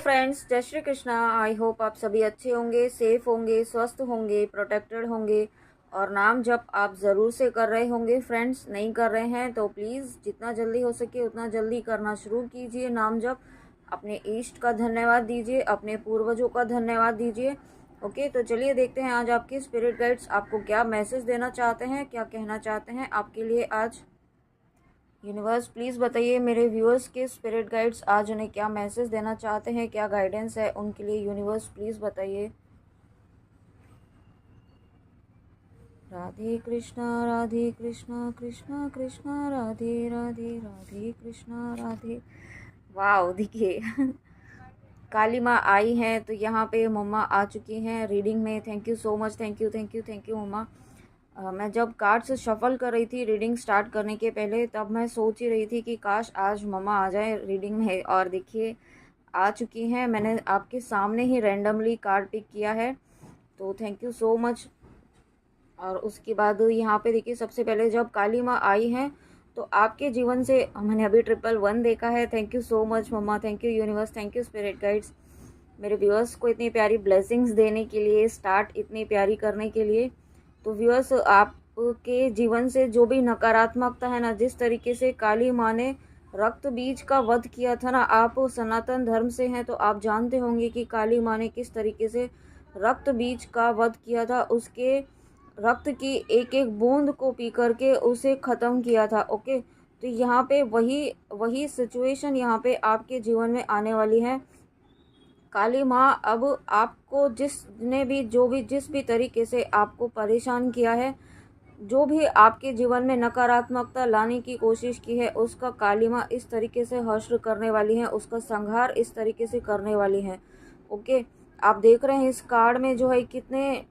Friends, जय Shri Krishna. I hope आप सभी अच्छे होंगे, सेफ होंगे, स्वस्थ होंगे, प्रोटेक्टेड होंगे और नाम जप आप ज़रूर से कर रहे होंगे। फ्रेंड्स, नहीं कर रहे हैं तो प्लीज़ जितना जल्दी हो सके उतना जल्दी करना शुरू कीजिए नाम जप। अपने इष्ट का धन्यवाद दीजिए, अपने पूर्वजों का धन्यवाद दीजिए। ओके, तो चलिए देखते हैं आज आपके स्पिरिट गाइड्स आपको क्या मैसेज देना चाहते हैं, क्या कहना चाहते हैं आपके लिए आज। यूनिवर्स प्लीज़ बताइए मेरे व्यूअर्स के स्पिरिट गाइड्स आज उन्हें क्या मैसेज देना चाहते हैं, क्या गाइडेंस है उनके लिए। यूनिवर्स प्लीज़ बताइए। राधे कृष्णा कृष्णा कृष्णा राधे राधे, राधे कृष्णा राधे। वाह, देखिए काली माँ आई हैं तो यहाँ पे मम्मा आ चुकी हैं रीडिंग में। Thank you so much, thank you मम्मा। मैं जब कार्ड्स शफल कर रही थी रीडिंग स्टार्ट करने के पहले, तब मैं सोच ही रही थी कि काश आज मम्मा आ जाए रीडिंग में, और देखिए आ चुकी हैं। मैंने आपके सामने ही रैंडमली कार्ड पिक किया है, तो थैंक यू सो मच। और उसके बाद यहाँ पे देखिए सबसे पहले जब काली माँ आई हैं तो आपके जीवन से मैंने अभी 111 देखा है। Thank you so much mama, thank you universe, thank you spirit guides मेरे व्यूअर्स को इतनी प्यारी ब्लेसिंग्स देने के लिए, स्टार्ट इतनी प्यारी करने के लिए। तो व्यूअर्स, आपके जीवन से जो भी नकारात्मकता है ना, जिस तरीके से काली माँ ने रक्त बीज का वध किया था ना, आप सनातन धर्म से हैं तो आप जानते होंगे कि काली माँ ने किस तरीके से रक्त बीज का वध किया था। उसके रक्त की एक एक बूंद को पी करके उसे ख़त्म किया था। ओके, तो यहाँ पे वही वही सिचुएशन यहाँ पे आपके जीवन में आने वाली है। काली माँ अब आपको जिस भी तरीके से आपको परेशान किया है, जो भी आपके जीवन में नकारात्मकता लाने की कोशिश की है, उसका काली माँ इस तरीके से हश्र करने वाली है, उसका संहार इस तरीके से करने वाली है। ओके, आप देख रहे हैं इस कार्ड में जो है कितने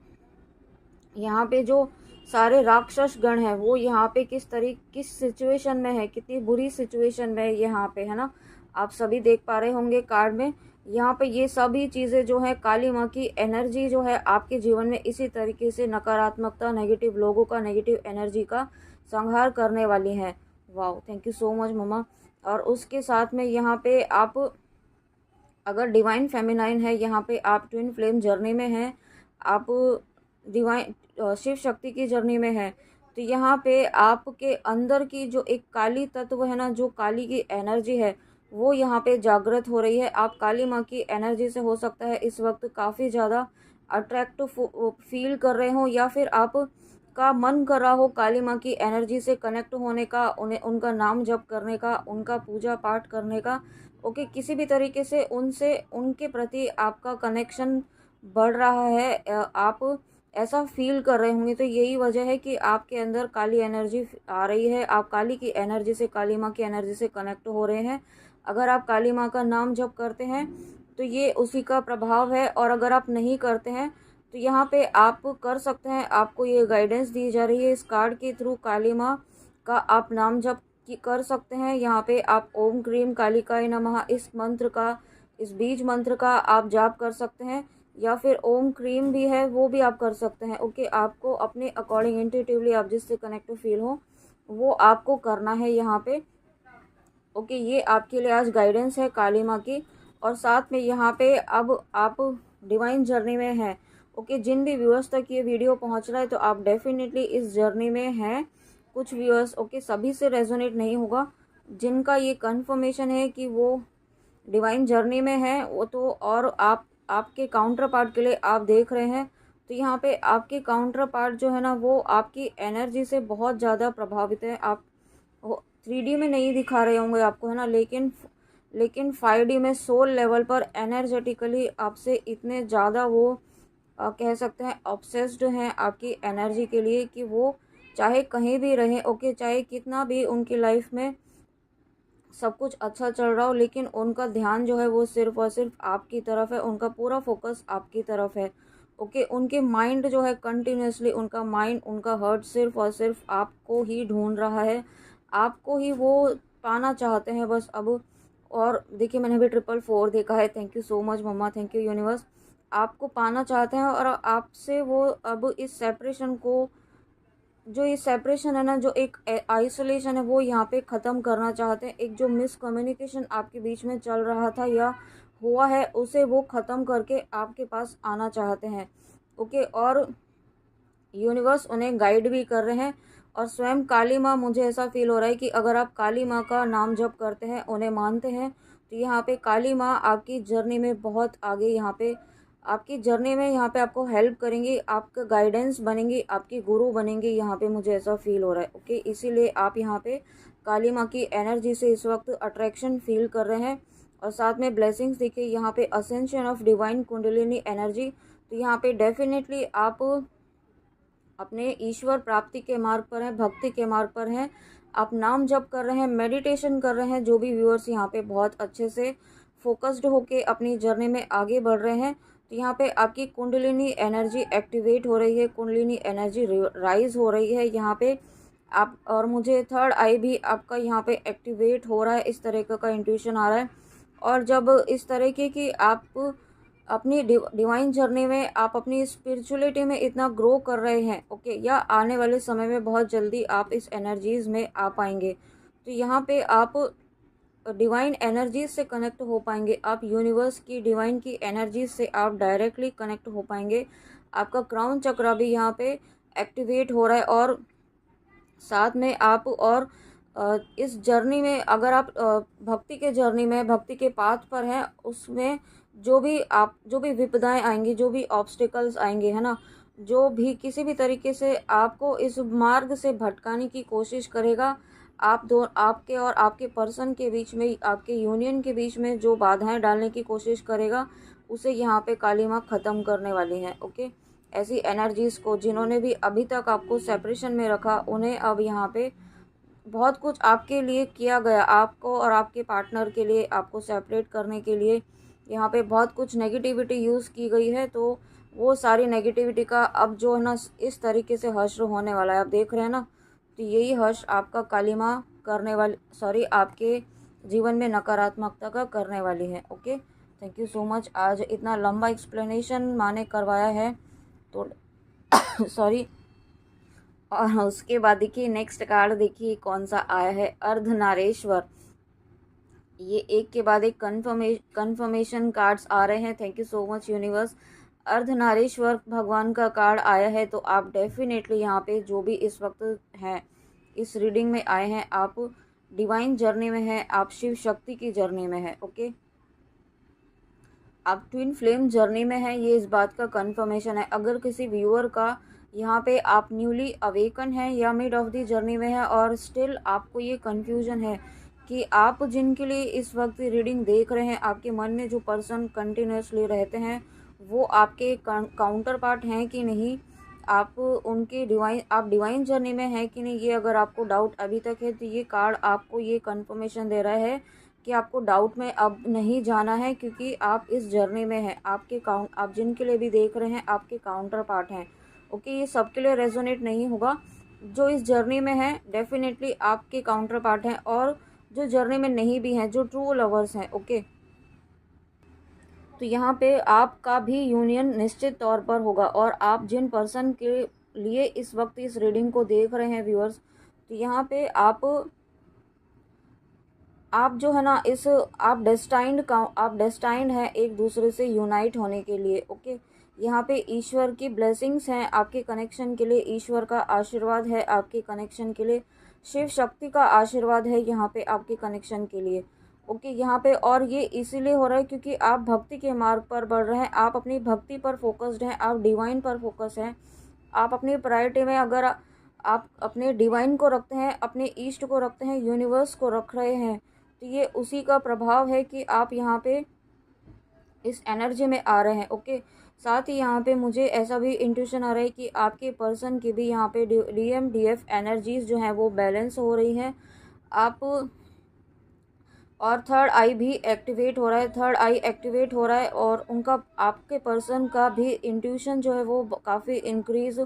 यहाँ पे जो सारे राक्षस गण हैं वो यहाँ पे किस सिचुएशन में है, कितनी बुरी सिचुएशन में है यहाँ पे, है ना। आप सभी देख पा रहे होंगे कार्ड में। यहाँ पे ये सभी चीज़ें जो है काली माँ की एनर्जी जो है आपके जीवन में इसी तरीके से नकारात्मकता, नेगेटिव लोगों का, नेगेटिव एनर्जी का संहार करने वाली है। वाह, थैंक यू सो मच मम्मा। और उसके साथ में यहाँ पे आप अगर डिवाइन फेमिनाइन है, यहाँ पे आप ट्विन फ्लेम जर्नी में हैं, आप डिवाइन शिव शक्ति की जर्नी में है, तो यहाँ पे आपके अंदर की जो एक काली तत्व है ना, जो काली की एनर्जी है, वो यहाँ पे जागृत हो रही है। आप काली माँ की एनर्जी से हो सकता है इस वक्त काफ़ी ज़्यादा अट्रैक्ट फील कर रहे हो, या फिर आप का मन कर रहा हो काली माँ की एनर्जी से कनेक्ट होने का, उन्हें उनका नाम जप करने का, उनका पूजा पाठ करने का। ओके, किसी भी तरीके से उनसे, उनके प्रति आपका कनेक्शन बढ़ रहा है, आप ऐसा फील कर रहे होंगे। तो यही वजह है कि आपके अंदर काली एनर्जी आ रही है, आप काली की एनर्जी से, काली माँ की एनर्जी से कनेक्ट हो रहे हैं। अगर आप काली माँ का नाम जप करते हैं तो ये उसी का प्रभाव है, और अगर आप नहीं करते हैं तो यहाँ पे आप कर सकते हैं। आपको ये गाइडेंस दी जा रही है इस कार्ड के थ्रू, काली माँ का आप नाम जप कर सकते हैं। यहाँ पे आप ओम क्रीम कालिकाय नमः इस मंत्र का, इस बीज मंत्र का आप जाप कर सकते हैं, या फिर ओम क्रीम भी है वो भी आप कर सकते हैं। ओके, आपको अपने अकॉर्डिंग इंट्यूटिवली आप जिससे कनेक्ट फील हो वो आपको करना है यहाँ पे। ओके, ये आपके लिए आज गाइडेंस है काली माँ की। और साथ में यहाँ पे अब आप डिवाइन जर्नी में हैं। ओके, जिन भी व्यूअर्स तक ये वीडियो पहुँच रहा है तो आप डेफिनेटली इस जर्नी में हैं। कुछ व्यूअर्स, ओके, सभी से रेजोनेट नहीं होगा, जिनका ये कन्फर्मेशन है कि वो डिवाइन जर्नी में है वो तो, और आपके काउंटर पार्ट के लिए आप देख रहे हैं, तो यहाँ पे आपके काउंटर पार्ट जो है ना वो आपकी एनर्जी से बहुत ज़्यादा प्रभावित है। आप 3D में नहीं दिखा रहे होंगे आपको, है ना, लेकिन 5D में सोल लेवल पर एनर्जेटिकली आपसे इतने ज़्यादा वो कह सकते हैं ऑब्सेस्ड हैं आपकी एनर्जी के लिए, कि वो चाहे कहीं भी रहें, ओके, चाहे कितना भी उनकी लाइफ में सब कुछ अच्छा चल रहा हो, लेकिन उनका ध्यान जो है वो सिर्फ और सिर्फ आपकी तरफ है, उनका पूरा फोकस आपकी तरफ है। ओके, उनके माइंड जो है कंटिन्यूसली, उनका माइंड, उनका हार्ट सिर्फ और सिर्फ आपको ही ढूंढ रहा है, आपको ही वो पाना चाहते हैं बस अब। और देखिए मैंने भी 444 देखा है। Thank you so much mama, thank you universe. आपको पाना चाहते हैं और आपसे वो अब इस सेपरेशन को, जो ये सेपरेशन है ना, जो एक आइसोलेशन है, वो यहाँ पे ख़त्म करना चाहते हैं। एक जो मिसकम्युनिकेशन आपके बीच में चल रहा था या हुआ है उसे वो ख़त्म करके आपके पास आना चाहते हैं। ओके, और यूनिवर्स उन्हें गाइड भी कर रहे हैं। और स्वयं काली माँ, मुझे ऐसा फील हो रहा है कि अगर आप काली माँ का नाम जप करते हैं, उन्हें मानते हैं, तो यहाँ पे काली माँ आपकी जर्नी में बहुत आगे, यहाँ पे आपकी जर्नी में यहाँ पे आपको हेल्प करेंगी, आपका गाइडेंस बनेंगी, आपकी गुरु बनेंगी। यहाँ पे मुझे ऐसा फील हो रहा है। ओके, इसीलिए आप यहाँ पे काली माँ की एनर्जी से इस वक्त अट्रैक्शन फील कर रहे हैं। और साथ में ब्लेसिंग्स देखिए, यहाँ पे ascension of divine kundalini energy. तो यहाँ पे डेफिनेटली आप अपने ईश्वर प्राप्ति के मार्ग पर हैं, भक्ति के मार्ग पर हैं। आप नाम जप कर रहे हैं, मेडिटेशन कर रहे हैं। जो भी व्यूअर्स यहाँ पे बहुत अच्छे से फोकस्ड होके अपनी जर्नी में आगे बढ़ रहे हैं, तो यहाँ पे आपकी कुंडलिनी एनर्जी एक्टिवेट हो रही है, कुंडलिनी एनर्जी राइज हो रही है यहाँ पे आप। और मुझे थर्ड आई भी आपका यहाँ पे एक्टिवेट हो रहा है, इस तरह का इंट्यूशन आ रहा है। और जब इस तरीके की आप अपनी डिवाइन जर्नी में, आप अपनी स्पिरिचुअलिटी में इतना ग्रो कर रहे हैं, ओके, या आने वाले समय में बहुत जल्दी आप इस एनर्जीज़ में आ पाएंगे। तो यहाँ पे आप डिवाइन एनर्जीज से कनेक्ट हो पाएंगे, आप यूनिवर्स की डिवाइन की एनर्जीज से आप डायरेक्टली कनेक्ट हो पाएंगे। आपका क्राउन चक्रा भी यहाँ पे एक्टिवेट हो रहा है। और साथ में आप और इस जर्नी में, अगर आप भक्ति के जर्नी में, भक्ति के पाथ पर हैं, उसमें जो भी विपदाएं आएंगी, जो भी ऑब्स्टिकल्स आएंगे, है ना, जो भी किसी भी तरीके से आपको इस मार्ग से भटकाने की कोशिश करेगा, आपके और आपके पर्सन के बीच में, आपके यूनियन के बीच में जो बाधाएं डालने की कोशिश करेगा, उसे यहाँ पे काली माँ ख़त्म करने वाली हैं। ओके, ऐसी एनर्जीज़ को, जिन्होंने भी अभी तक आपको सेपरेशन में रखा, उन्हें अब यहाँ पे बहुत कुछ आपके लिए किया गया, आपको और आपके पार्टनर के लिए, आपको सेपरेट करने के लिए यहाँ पे बहुत कुछ नेगेटिविटी यूज़ की गई है। तो वो सारी नेगेटिविटी का अब जो है ना, इस तरीके से हश्र होने वाला है, आप देख रहे हैं ना। तो यही हश्र आपका काली माँ करने वाली, आपके जीवन में नकारात्मकता का करने वाली है। Okay, thank you so much. आज इतना लंबा एक्सप्लेनेशन माने करवाया है, तो सॉरी। और उसके बाद देखिए नेक्स्ट कार्ड, देखिए कौन सा आया है, अर्धनारेश्वर। ये एक के बाद एक कन्फर्मेशन कार्ड्स आ रहे हैं। Thank you so much universe. Ardhanarishvara भगवान का कार्ड आया है, तो आप डेफिनेटली यहाँ पे जो भी इस वक्त हैं, इस रीडिंग में आए हैं, आप डिवाइन जर्नी में हैं, आप शिव शक्ति की जर्नी में हैं। ओके, आप ट्विन फ्लेम जर्नी में हैं, ये इस बात का कंफर्मेशन है। अगर किसी व्यूअर का यहाँ पे आप न्यूली अवेकन है या मिड ऑफ द जर्नी में है, और स्टिल आपको ये कन्फ्यूजन है कि आप जिनके लिए इस वक्त रीडिंग देख रहे हैं, आपके मन में जो पर्सन कंटिन्यूसली रहते हैं, वो आपके काउंटर पार्ट हैं कि नहीं, आप डिवाइन जर्नी में हैं कि नहीं, ये अगर आपको डाउट अभी तक है, तो ये कार्ड आपको ये कंफर्मेशन दे रहा है कि आपको डाउट में अब नहीं जाना है, क्योंकि आप इस जर्नी में हैं। आप जिनके लिए भी देख रहे हैं, आपके काउंटर पार्ट हैं। ओके, ये सबके लिए रेजोनेट नहीं होगा। जो इस जर्नी में है, डेफिनेटली आपके काउंटर पार्ट हैं, और जो जर्नी में नहीं भी हैं, जो ट्रू लवर्स हैं। ओके, तो यहाँ पे आपका भी यूनियन निश्चित तौर पर होगा। और आप जिन पर्सन के लिए इस वक्त इस रीडिंग को देख रहे हैं व्यूअर्स, तो यहाँ पे आप जो है ना, आप डेस्टाइंड हैं एक दूसरे से यूनाइट होने के लिए। ओके, यहाँ पे ईश्वर की ब्लेसिंग्स हैं आपके कनेक्शन के लिए, ईश्वर का आशीर्वाद है आपके कनेक्शन के लिए, शिव शक्ति का आशीर्वाद है यहाँ पे आपके कनेक्शन के लिए। ओके, यहाँ पे और ये इसीलिए हो रहा है क्योंकि आप भक्ति के मार्ग पर बढ़ रहे हैं, आप अपनी भक्ति पर फोकस्ड हैं, आप डिवाइन पर फोकस हैं। आप अपनी प्रायोरिटी में अगर आप अपने डिवाइन को रखते हैं, अपने ईस्ट को रखते हैं, यूनिवर्स को रख रहे हैं, तो ये उसी का प्रभाव है कि आप यहाँ पे इस एनर्जी में आ रहे हैं। ओके, साथ ही यहाँ पे मुझे ऐसा भी इंट्यूशन आ रहा है कि आपके पर्सन की भी यहाँ पे DMDF एनर्जीज जो हैं वो बैलेंस हो रही हैं। आप और थर्ड आई भी एक्टिवेट हो रहा है, और उनका, आपके पर्सन का भी इंट्यूशन जो है वो काफ़ी इंक्रीज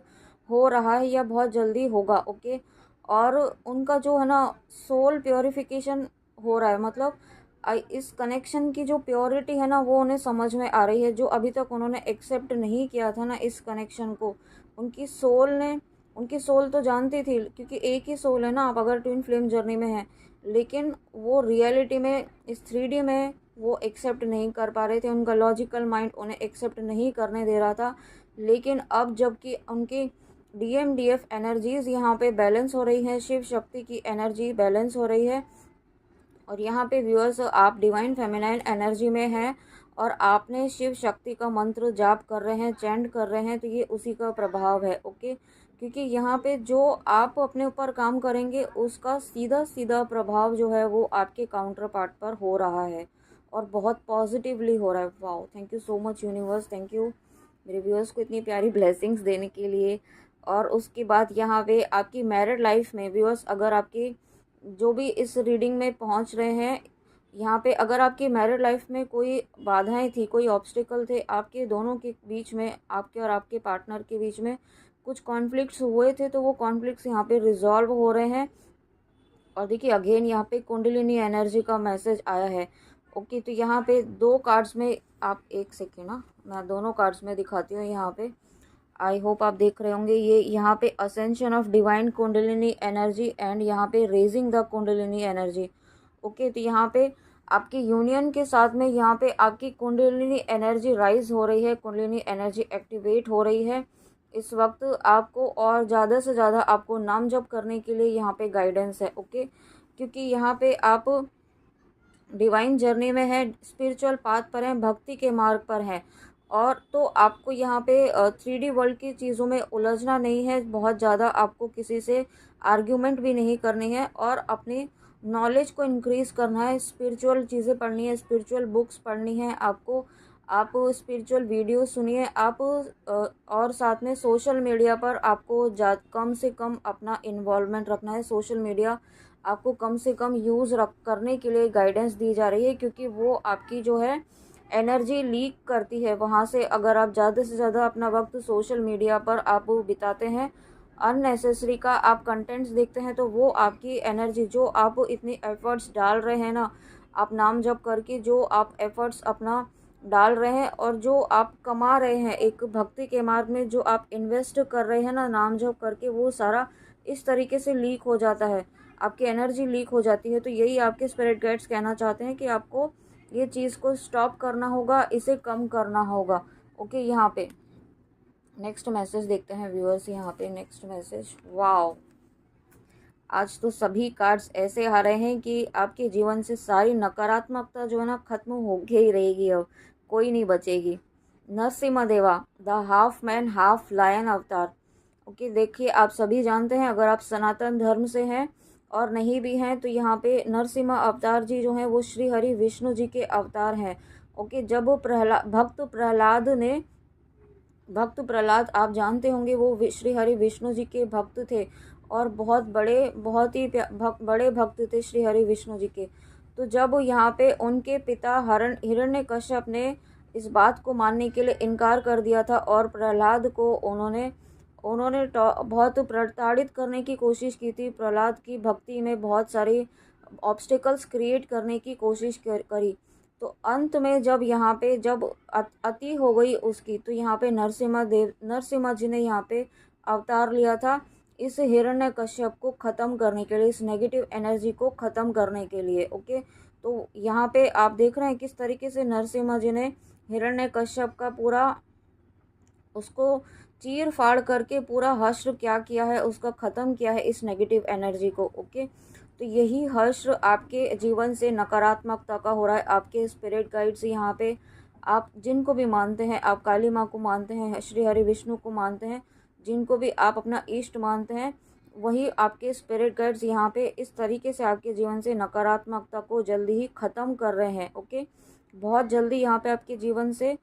हो रहा है या बहुत जल्दी होगा। ओके, और उनका जो है ना सोल प्योरिफिकेशन हो रहा है, मतलब इस कनेक्शन की जो प्योरिटी है ना, वो उन्हें समझ में आ रही है। जो अभी तक उन्होंने एक्सेप्ट नहीं किया था ना इस कनेक्शन को, उनकी सोल तो जानती थी, क्योंकि एक ही सोल है ना, आप अगर ट्विन फ्लेम जर्नी में हैं, लेकिन वो रियलिटी में इस 3D में वो एक्सेप्ट नहीं कर पा रहे थे, उनका लॉजिकल माइंड उन्हें एक्सेप्ट नहीं करने दे रहा था। लेकिन अब जबकि उनकी DMDF एनर्जीज़ यहाँ पे बैलेंस हो रही हैं, शिव शक्ति की एनर्जी बैलेंस हो रही है, और यहाँ पे व्यूअर्स आप डिवाइन फेमिनाइन एनर्जी में हैं और आपने शिव शक्ति का मंत्र जाप कर रहे हैं, चैंट कर रहे हैं, तो ये उसी का प्रभाव है। ओके, क्योंकि यहाँ पे जो आप अपने ऊपर काम करेंगे उसका सीधा सीधा प्रभाव जो है वो आपके काउंटर पार्ट पर हो रहा है और बहुत पॉजिटिवली हो रहा है। Wow, thank you so much universe, thank you मेरे व्यूअर्स को इतनी प्यारी ब्लेसिंग्स देने के लिए। और उसके बाद यहाँ पे आपकी मैरिड लाइफ में व्यूअर्स, अगर आपकी जो भी इस रीडिंग में पहुँच रहे हैं, यहाँ पे अगर आपकी मैरिड लाइफ में कोई बाधाएं थी, कोई ऑब्स्टिकल थे आपके दोनों के बीच में, आपके और आपके पार्टनर के बीच में कुछ कॉन्फ्लिक्ट्स हुए थे, तो वो कॉन्फ्लिक्ट्स यहाँ पे रिजॉल्व हो रहे हैं। और देखिए अगेन यहाँ पे कुंडलिनी एनर्जी का मैसेज आया है। ओके, तो यहाँ पे 2 कार्ड्स में, आप एक सेकेंड ना, मैं दोनों कार्ड्स में दिखाती हूँ। यहाँ पे आई होप आप देख रहे होंगे, ये यहाँ पे ascension of divine kundalini energy and यहाँ पे raising the kundalini energy. Okay, तो यहाँ पे आपकी यूनियन के साथ में यहाँ पे आपकी कुंडलिनी एनर्जी राइज हो रही है, कुंडलिनी एनर्जी एक्टिवेट हो रही है इस वक्त आपको, और ज़्यादा से ज़्यादा आपको नाम जप करने के लिए यहाँ पे गाइडेंस है। ओके, क्योंकि यहाँ पे आप डिवाइन जर्नी में है, स्पिरिचुअल पाथ पर हैं, भक्ति के मार्ग पर हैं, और तो आपको यहाँ पे 3D वर्ल्ड की चीज़ों में उलझना नहीं है बहुत ज़्यादा, आपको किसी से आर्ग्यूमेंट भी नहीं करनी है, और अपनी नॉलेज को इंक्रीज़ करना है, स्पिरिचुअल चीज़ें पढ़नी है, स्पिरिचुअल बुक्स पढ़नी है आपको, आप स्पिरिचुअल वीडियो सुनिए आप, और साथ में सोशल मीडिया पर आपको कम से कम अपना इन्वॉल्वमेंट रखना है। सोशल मीडिया आपको कम से कम यूज़ करने के लिए गाइडेंस दी जा रही है, क्योंकि वो आपकी जो है एनर्जी लीक करती है वहाँ से। अगर आप ज़्यादा से ज़्यादा अपना वक्त सोशल मीडिया पर आप बिताते हैं, अननेसेसरी का आप कंटेंट्स देखते हैं, तो वो आपकी एनर्जी, जो आप इतनी एफर्ट्स डाल रहे हैं ना, आप नाम जप करके जो आप एफर्ट्स अपना डाल रहे हैं और जो आप कमा रहे हैं एक भक्ति के मार्ग में, जो आप इन्वेस्ट कर रहे हैं ना नाम जप करके, वो सारा इस तरीके से लीक हो जाता है, आपकी एनर्जी लीक हो जाती है। तो यही आपके स्पिरिट गाइड्स कहना चाहते हैं कि आपको ये चीज़ को स्टॉप करना होगा, इसे कम करना होगा। ओके, यहाँ पे नेक्स्ट मैसेज देखते हैं व्यूअर्स। यहाँ पे नेक्स्ट मैसेज, वाओ, आज तो सभी कार्ड्स ऐसे आ रहे हैं कि आपके जीवन से सारी नकारात्मकता जो है ना खत्म हो ही रहेगी, अब कोई नहीं बचेगी। Narasimha Deva, the half man half lion avatar. Okay, देखिए आप सभी जानते हैं, अगर आप सनातन धर्म से हैं और नहीं भी हैं, तो यहाँ पे नरसिम्हा अवतार जी जो हैं वो श्री हरि विष्णु जी के अवतार हैं। ओके, जब भक्त प्रहलाद आप जानते होंगे, वो श्री हरि विष्णु जी के भक्त थे और बहुत बड़े, बहुत ही बड़े भक्त थे श्री हरि विष्णु जी के। तो जब यहाँ पे उनके पिता हिरण्यकश्यप ने इस बात को मानने के लिए इनकार कर दिया था और प्रहलाद को उन्होंने बहुत प्रताड़ित करने की कोशिश की थी, प्रहलाद की भक्ति में बहुत सारी ऑब्स्टिकल्स क्रिएट करने की कोशिश करी। तो अंत में जब यहाँ पे जब अति हो गई उसकी, तो यहाँ पे नरसिम्हा जी ने यहाँ पे अवतार लिया था इस हिरण्यकश्यप को ख़त्म करने के लिए, इस नेगेटिव एनर्जी को ख़त्म करने के लिए। ओके, तो यहाँ पे आप देख रहे हैं किस तरीके से नरसिम्हा जी ने हिरण्यकश्यप का पूरा उसको चीर फाड़ करके पूरा हश्र क्या किया है, उसका ख़त्म किया है इस नेगेटिव एनर्जी को। ओके, तो यही हश्र आपके जीवन से नकारात्मकता का हो रहा है। आपके स्पिरिट गाइड्स यहाँ पे, आप जिनको भी मानते हैं, आप काली माँ को मानते हैं, श्री हरि विष्णु को मानते हैं, जिनको भी आप अपना इष्ट मानते हैं, वही आपके स्पिरिट गाइड्स यहाँ पे इस तरीके से आपके जीवन से नकारात्मकता को जल्दी ही ख़त्म कर रहे हैं। ओके, बहुत जल्दी यहाँ पे आपके जीवन से,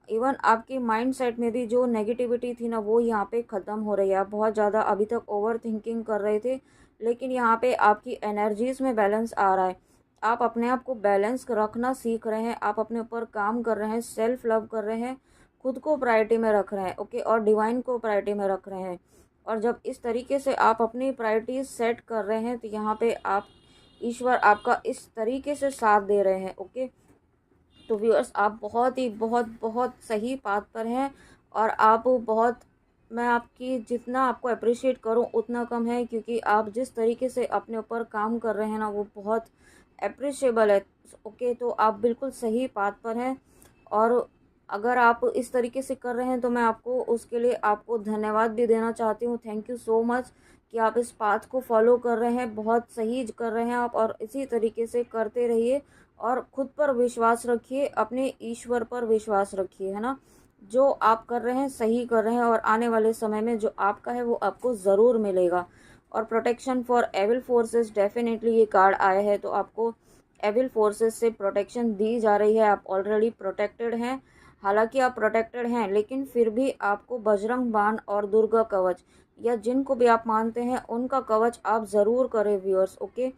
इवन आपके माइंड सेट में भी जो नेगेटिविटी थी ना, वो यहाँ पे ख़त्म हो रही है। आप बहुत ज़्यादा अभी तक ओवर थिंकिंग कर रहे थे, लेकिन यहाँ पे आपकी एनर्जीज़ में बैलेंस आ रहा है। आप अपने आप को बैलेंस रखना सीख रहे हैं, आप अपने ऊपर काम कर रहे हैं, सेल्फ लव कर रहे हैं, खुद को प्रायोरिटी में रख रहे हैं। ओके, और डिवाइन को प्रायोरिटी में रख रहे हैं। और जब इस तरीके से आप अपनी प्रायोरिटीज सेट कर रहे हैं, तो यहाँ पे आप, ईश्वर आपका इस तरीके से साथ दे रहे हैं। ओके, तो व्यूअर्स, आप बहुत ही बहुत बहुत सही पाथ पर हैं और आप बहुत मैं आपकी जितना आपको अप्रिशिएट करूं उतना कम है, क्योंकि आप जिस तरीके से अपने ऊपर काम कर रहे हैं ना वो बहुत अप्रिशिएबल है। ओके, तो आप बिल्कुल सही बात पर हैं, और अगर आप इस तरीके से कर रहे हैं तो मैं आपको उसके लिए आपको धन्यवाद भी देना चाहती हूँ। थैंक यू सो मच कि आप इस पाथ को फॉलो कर रहे हैं, बहुत सही कर रहे हैं आप, और इसी तरीके से करते रहिए और खुद पर विश्वास रखिए, अपने ईश्वर पर विश्वास रखिए, है ना। जो आप कर रहे हैं सही कर रहे हैं, और आने वाले समय में जो आपका है वो आपको ज़रूर मिलेगा। और protection for evil forces, definitely ये कार्ड आया है तो आपको एविल फोर्सेस से प्रोटेक्शन दी जा रही है। आप ऑलरेडी प्रोटेक्टेड हैं, हालांकि आप प्रोटेक्टेड हैं लेकिन फिर भी आपको बजरंग बाण और दुर्गा कवच, या जिनको भी आप मानते हैं उनका कवच आप ज़रूर करें व्यूअर्स। ओके,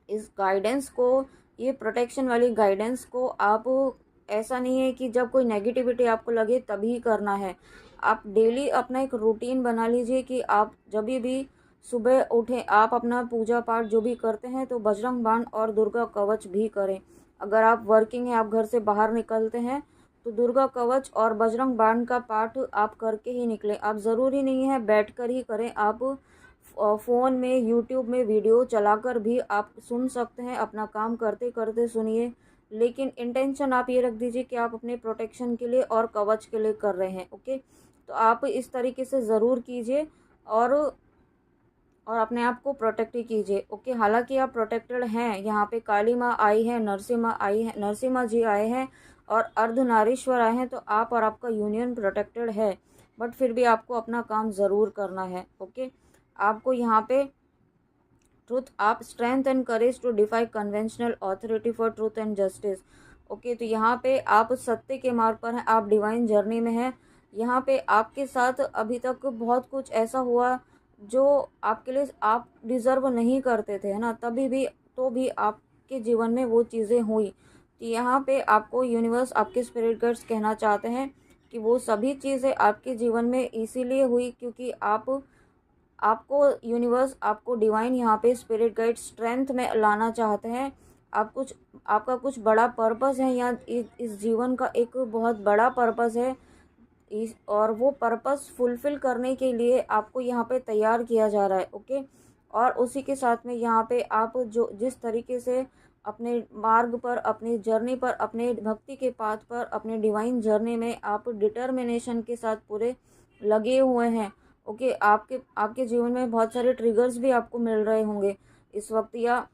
इस गाइडेंस को, ये प्रोटेक्शन वाली गाइडेंस को आप, ऐसा नहीं है कि जब कोई नेगेटिविटी आपको लगे तभी करना है। आप डेली अपना एक रूटीन बना लीजिए कि आप जब भी सुबह उठें आप अपना पूजा पाठ जो भी करते हैं तो बजरंग बाण और दुर्गा कवच भी करें। अगर आप वर्किंग हैं, आप घर से बाहर निकलते हैं, तो दुर्गा कवच और बजरंग बाण का पाठ आप करके ही निकलें। आप ज़रूरी नहीं है बैठकर ही करें, आप फ़ोन में यूट्यूब में वीडियो चलाकर भी आप सुन सकते हैं, अपना काम करते करते सुनिए, लेकिन इंटेंशन आप ये रख दीजिए कि आप अपने प्रोटेक्शन के लिए और कवच के लिए कर रहे हैं। ओके, तो आप इस तरीके से ज़रूर कीजिए, और अपने आप को प्रोटेक्ट ही कीजिए। ओके, हालांकि आप प्रोटेक्टेड हैं, यहाँ पे काली माँ आई है, नरसिम्हा आई है, नरसिम्हा जी आए हैं और अर्धनारीश्वर आए हैं, तो आप और आपका यूनियन प्रोटेक्टेड है, बट फिर भी आपको अपना काम ज़रूर करना है। ओके, आपको यहाँ पे ट्रूथ, आप strength and courage to defy conventional authority for truth and justice. Okay, तो यहाँ पे आप सत्य के मार्ग पर हैं, आप डिवाइन जर्नी में हैं। यहाँ पे आपके साथ अभी तक बहुत कुछ ऐसा हुआ जो आपके लिए आप डिज़र्व नहीं करते थे, है ना, तभी भी तो भी आपके जीवन में वो चीज़ें हुई। तो यहाँ पे आपको यूनिवर्स, आपके स्पिरिट गाइड्स कहना चाहते हैं कि वो सभी चीज़ें आपके जीवन में इसीलिए हुई क्योंकि आपको यूनिवर्स, आपको डिवाइन यहाँ पे स्पिरिट गाइड स्ट्रेंथ में लाना चाहते हैं। आपका कुछ बड़ा पर्पस है, या इस जीवन का एक बहुत बड़ा पर्पस है, और वो पर्पस फुलफिल करने के लिए आपको यहाँ पे तैयार किया जा रहा है। ओके, और उसी के साथ में यहाँ पे आप जो जिस तरीके से अपने मार्ग पर, अपनी जर्नी पर, अपने भक्ति के पाथ पर, अपने डिवाइन जर्नी में आप डिटर्मिनेशन के साथ पूरे लगे हुए हैं। ओके, आपके आपके जीवन में बहुत सारे ट्रिगर्स भी आपको मिल रहे होंगे इस वक्त, या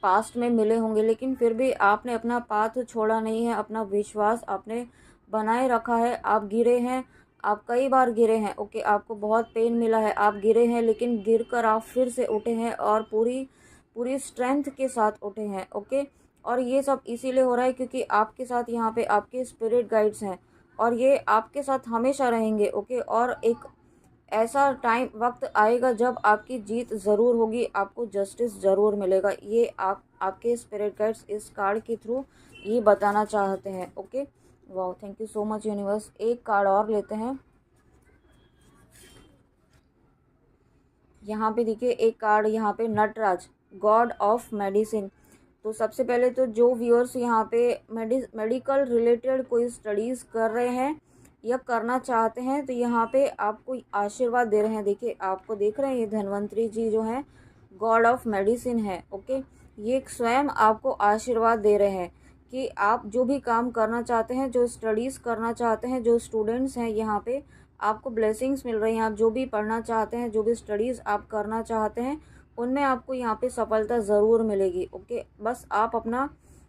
पास्ट में मिले होंगे, लेकिन फिर भी आपने अपना पाथ छोड़ा नहीं है, अपना विश्वास आपने बनाए रखा है। आप गिरे हैं, आप कई बार गिरे हैं। ओके, आपको बहुत पेन मिला है, आप गिरे हैं, लेकिन गिर कर आप फिर से उठे हैं और पूरी पूरी स्ट्रेंथ के साथ उठे हैं। ओके, और ये सब इसीलिए हो रहा है क्योंकि आपके साथ यहाँ पे आपके स्पिरिट गाइड्स हैं, और ये आपके साथ हमेशा रहेंगे। ओके, और एक ऐसा टाइम वक्त आएगा जब आपकी जीत ज़रूर होगी, आपको जस्टिस ज़रूर मिलेगा। ये आपके स्पिरिट गाइड्स इस कार्ड के थ्रू ये बताना चाहते हैं। ओके, वाह, thank you so much universe. एक कार्ड और लेते हैं। यहाँ पे देखिए एक कार्ड, यहाँ पे नटराज, गॉड ऑफ मेडिसिन। तो सबसे पहले तो जो व्यूअर्स यहाँ पे मेडिकल रिलेटेड कोई स्टडीज़ कर रहे हैं या करना चाहते हैं, तो यहाँ पे आपको आशीर्वाद दे रहे हैं। देखिए, आपको देख रहे हैं ये धन्वंतरी जी जो हैं, गॉड ऑफ मेडिसिन है। ओके, ये स्वयं आपको आशीर्वाद दे रहे हैं कि आप जो भी काम करना चाहते हैं, जो स्टडीज़ करना चाहते हैं, जो स्टूडेंट्स हैं, यहाँ पे आपको ब्लेसिंग्स मिल रही हैं। आप जो भी पढ़ना चाहते हैं, जो भी स्टडीज़ आप करना चाहते हैं, उनमें आपको यहाँ पे सफलता ज़रूर मिलेगी। ओके, बस आप अपना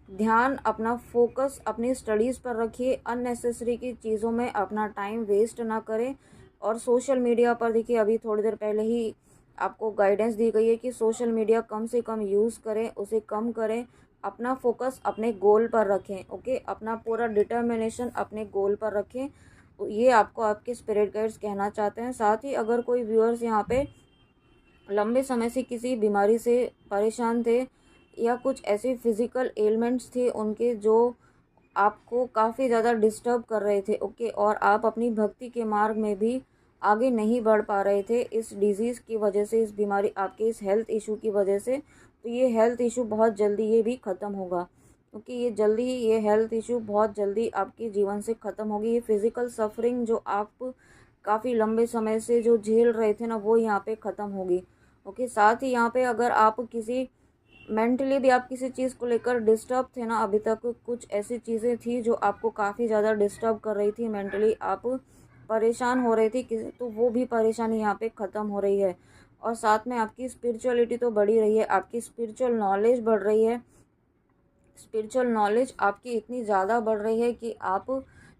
ध्यान, अपना फोकस अपनी स्टडीज़ पर रखिए, अननेसेसरी की चीज़ों में अपना टाइम वेस्ट ना करें। और सोशल मीडिया पर देखिए, अभी थोड़ी देर पहले ही आपको गाइडेंस दी गई है कि सोशल मीडिया कम से कम यूज़ करें, उसे कम करें, अपना फोकस अपने गोल पर रखें। ओके, अपना पूरा डिटर्मिनेशन अपने गोल पर रखें। ये आपको आपके स्पिरिट गाइड्स कहना चाहते हैं। साथ ही अगर कोई व्यूअर्स यहाँ पे लंबे समय से किसी बीमारी से परेशान थे, या कुछ ऐसे फिज़िकल एलिमेंट्स थे उनके जो आपको काफ़ी ज़्यादा डिस्टर्ब कर रहे थे, ओके, और आप अपनी भक्ति के मार्ग में भी आगे नहीं बढ़ पा रहे थे इस डिज़ीज़ की वजह से, इस बीमारी, आपके इस हेल्थ इशू की वजह से, तो ये हेल्थ इशू बहुत जल्दी ये भी ख़त्म होगा, क्योंकि ये हेल्थ इशू बहुत जल्दी आपके जीवन से ख़त्म होगी। ये फिज़िकल सफरिंग जो आप काफ़ी लंबे समय से जो झेल रहे थे ना, वो यहाँ पे ख़त्म होगी। ओके, साथ ही यहाँ पे अगर आप किसी मेंटली भी आप किसी चीज़ को लेकर डिस्टर्ब थे ना, अभी तक कुछ ऐसी चीज़ें थी जो आपको काफ़ी ज़्यादा डिस्टर्ब कर रही थी, मेंटली आप परेशान हो रही थी तो वो भी परेशानी यहाँ पे ख़त्म हो रही है। और साथ में आपकी स्पिरिचुअलिटी तो बढ़ी रही है, आपकी स्पिरिचुअल नॉलेज बढ़ रही है। स्पिरिचुअल नॉलेज आपकी इतनी ज़्यादा बढ़ रही है कि आप,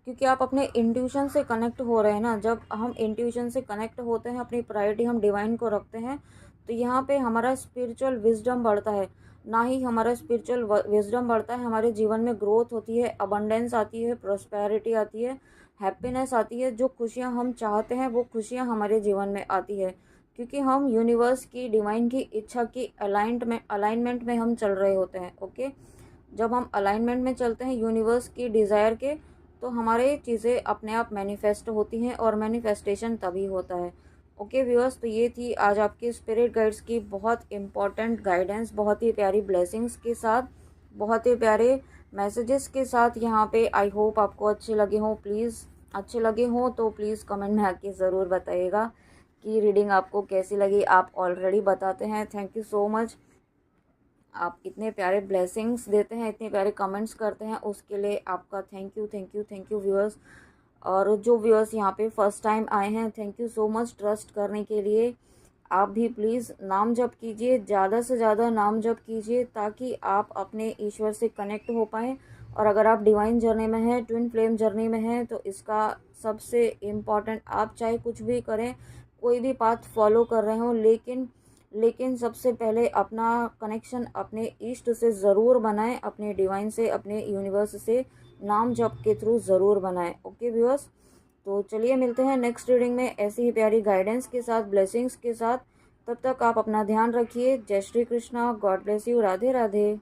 क्योंकि आप अपने इंट्यूशन से कनेक्ट हो रहे हैं ना, जब हम इंट्यूशन से कनेक्ट होते हैं, अपनी प्रायोरिटी हम डिवाइन को रखते हैं, तो यहाँ पे हमारा स्पिरिचुअल विजडम बढ़ता है। ना ही हमारा स्पिरिचुअल विजडम बढ़ता है, हमारे जीवन में ग्रोथ होती है, अबंडेंस आती है, प्रोस्पेरिटी आती है, हैप्पीनेस आती है। जो खुशियाँ हम चाहते हैं वो खुशियाँ हमारे जीवन में आती है, क्योंकि हम यूनिवर्स की, डिवाइन की इच्छा की अलाइनमेंट में हम चल रहे होते हैं। ओके, जब हम अलाइनमेंट में चलते हैं यूनिवर्स की डिज़ायर के, तो हमारे चीज़ें अपने आप मैनिफेस्ट होती हैं, और मैनिफेस्टेशन तभी होता है। ओके व्यूअर्स, तो ये थी आज आपकी स्पिरिट गाइड्स की बहुत इम्पॉर्टेंट गाइडेंस, बहुत ही प्यारी ब्लेसिंग्स के साथ, बहुत ही प्यारे मैसेजेस के साथ यहाँ पे। आई होप आपको अच्छे लगे हों। प्लीज़ अच्छे लगे हों तो प्लीज़ कमेंट में आके ज़रूर बताइएगा कि रीडिंग आपको कैसी लगी। आप ऑलरेडी बताते हैं, थैंक यू सो मच। आप इतने प्यारे ब्लेसिंग्स देते हैं, इतने प्यारे कमेंट्स करते हैं, उसके लिए आपका thank you, thank you, thank you viewers. और जो व्यूअर्स यहाँ पे फर्स्ट टाइम आए हैं, thank you so much trust करने के लिए। आप भी प्लीज़ नाम जप कीजिए, ज़्यादा से ज़्यादा नाम जप कीजिए, ताकि आप अपने ईश्वर से कनेक्ट हो पाएँ। और अगर आप डिवाइन जर्नी में हैं, ट्विन फ्लेम जर्नी में हैं, तो इसका सबसे इम्पॉर्टेंट, आप चाहे कुछ भी करें, कोई भी पाथ फॉलो कर रहे हो, लेकिन सबसे पहले अपना कनेक्शन अपने ईष्ट से ज़रूर बनाएं, अपने डिवाइन से, अपने यूनिवर्स से नाम जप के थ्रू ज़रूर बनाएं। ओके व्यूअर्स, तो चलिए मिलते हैं नेक्स्ट रीडिंग में ऐसी ही प्यारी गाइडेंस के साथ, ब्लेसिंग्स के साथ। तब तक आप अपना ध्यान रखिए। जय Shri Krishna, God bless you, Radhe Radhe.